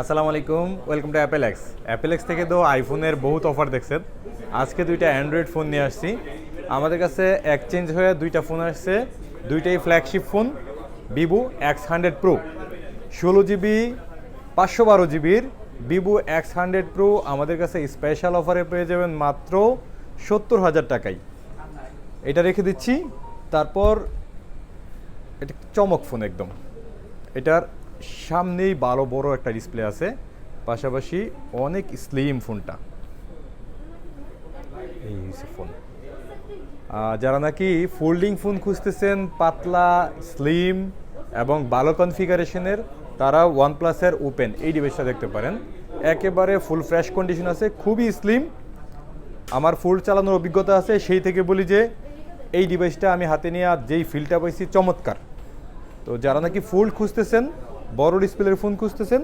আসসালামু আলাইকুম, welcome to অ্যাপেলেক্স। অ্যাপেলেক্স থেকে তো আইফোনের বহুত অফার দেখছেন। আজকে দুইটা অ্যান্ড্রয়েড ফোন নিয়ে আসছি। আমাদের কাছে এক্সচেঞ্জ হয়ে দুইটা ফোন আসছে, দুইটাই flagship phone. Vivo X100 Pro 16 GB 512 GB Vivo X100 Pro আমাদের কাছে স্পেশাল অফারে পেয়ে যাবেন মাত্র 70,000 টাকায়। এটা রেখে দিচ্ছি। তারপর এটা চমক ফোন একদম। এটার সামনেই ভালো বড় একটা ডিসপ্লে আছে, পাশাপাশি অনেক স্লিম ফোনটা। এই হচ্ছে ফোন। যারা নাকি ফোল্ডিং ফোন খুঁজতেছেন, পাতলা, স্লিম এবং ভালো কনফিগারেশনের, তারা ওয়ানপ্লাসের ওপেন এই ডিভাইসটা দেখতে পারেন। একেবারে ফুল ফ্রেশ কন্ডিশন আছে, খুবই স্লিম। আমার ফুল চালানোর অভিজ্ঞতা আছে, সেই থেকে বলি যে এই ডিভাইসটা আমি হাতে নিয়ে যেই ফিলটা পাইছি চমৎকার। তো যারা নাকি ফুল খুঁজতেছেন, বড় ডিসপ্লের ফোন খুঁজতেছেন,